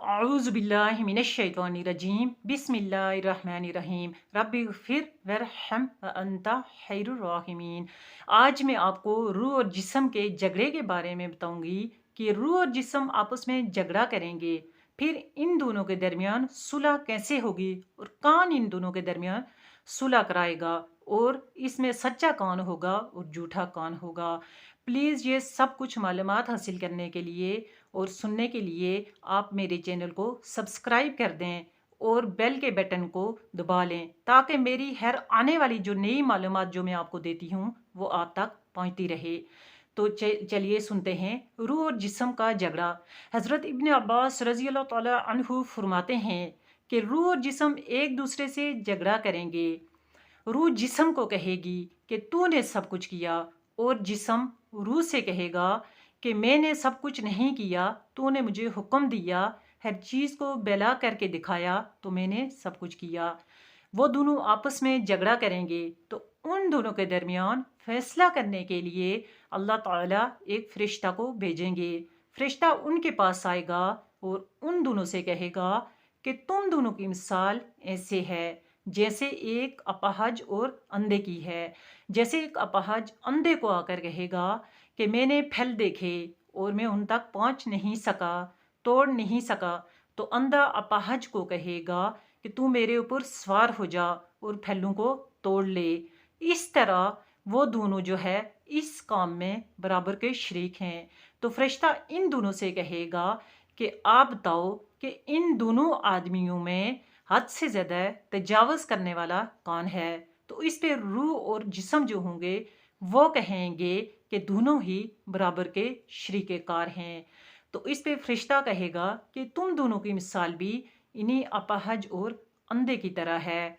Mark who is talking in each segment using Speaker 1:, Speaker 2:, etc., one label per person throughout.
Speaker 1: अऊज़ु बिल्लाहि मिनश शैतानिर रजीम बिस्मिल्लाहिर रहमानिर रहीम रब्बिग़फिर वरहम व अंता खैरुर राहिमीन। आज मैं आपको रूह और जिस्म के झगड़े के बारे में बताऊंगी कि रूह और जिस्म आपस में झगड़ा करेंगे, फिर इन दोनों के दरमियान सुलह कैसे होगी और कौन इन दोनों के दरमियान सुलह कराएगा और इसमें सच्चा कौन होगा और झूठा कौन होगा। प्लीज़ ये सब कुछ मालूमात हासिल करने के लिए और सुनने के लिए आप मेरे चैनल को सब्सक्राइब कर दें और बेल के बटन को दबा लें ताकि मेरी हर आने वाली जो नई मालूमात जो मैं आपको देती हूँ वो आप तक पहुँचती रहे। तो चलिए सुनते हैं रूह और जिस्म का झगड़ा। हज़रत इब्न अब्बास रज़ी अल्लाह ताला अन्हु फरमाते हैं कि रूह और जिस्म एक दूसरे से झगड़ा करेंगे। रूह जिस्म को कहेगी कि तूने सब कुछ किया और जिस्म रूह से कहेगा कि मैंने सब कुछ नहीं किया, तूने मुझे हुक्म दिया, हर चीज़ को बेला करके दिखाया तो मैंने सब कुछ किया। वो दोनों आपस में झगड़ा करेंगे तो उन दोनों के दरमियान फैसला करने के लिए अल्लाह ताला एक फरिश्ता को भेजेंगे। फरिश्ता उनके पास आएगा और उन दोनों से कहेगा कि तुम दोनों की मिसाल ऐसे है जैसे एक अपाहज और अंधे की है। जैसे एक अपाहज अंधे को आकर कहेगा कि मैंने फल देखे और मैं उन तक पहुंच नहीं सका, तोड़ नहीं सका, तो अंधा अपाहज को कहेगा कि तू मेरे ऊपर सवार हो जा और फलों को तोड़ ले। इस तरह वो दोनों जो है इस काम में बराबर के शरीक हैं। तो फरिश्ता इन दोनों से कहेगा कि आप बताओ कि इन दोनों आदमियों में हद से ज़्यादा तजावज़ करने वाला कौन है। तो इस पे रूह और जिस्म जो होंगे वो कहेंगे कि दोनों ही बराबर के शरीके कार हैं। तो इस पे फरिश्ता कहेगा कि तुम दोनों की मिसाल भी इन्हीं अपाहज और अंधे की तरह है।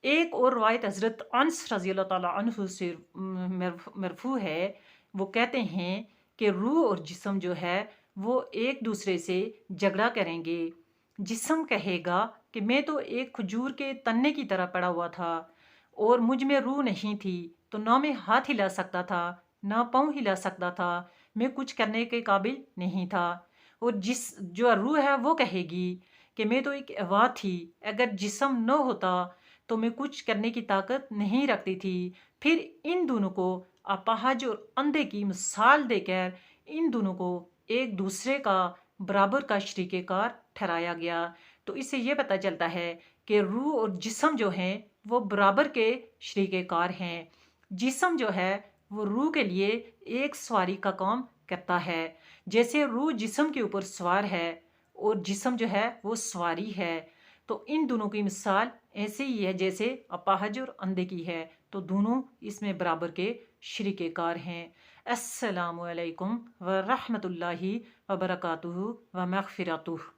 Speaker 1: एक और रवायत हज़रत अनस रज़ी अल्लाह ताला अन्हु से मरफू है। वो कहते हैं कि रूह और जिस्म जो है वो एक दूसरे से झगड़ा करेंगे। जिस्म कहेगा कि मैं तो एक खजूर के तन्ने की तरह पड़ा हुआ था और मुझ में रूह नहीं थी, तो ना मैं हाथ हिला सकता था ना पाँव हिला सकता था, मैं कुछ करने के काबिल नहीं था। और जिस जो रूह है वो कहेगी कि मैं तो एक हवा थी, अगर जिस्म न होता तो मैं कुछ करने की ताकत नहीं रखती थी। फिर इन दोनों को अपाहज और अंधे की मिसाल देकर इन दोनों को एक दूसरे का बराबर का शरीके कार ठहराया गया। तो इससे ये पता चलता है कि रूह और जिस्म जो हैं वो बराबर के शरीके कार हैं। जिस्म जो है वो रूह के लिए एक सवारी का काम करता है। जैसे रूह जिस्म के ऊपर सवार है और जिस्म जो है वो सवारी है। तो इन दोनों की मिसाल ऐसे ही है जैसे अपाहज और अंधे की है। तो दोनों इसमें बराबर के शरीके कार हैं। अस्सलामु अलैकुम व रहमतुल्लाहि व बरकातुहू व मग़फ़िरतुहू।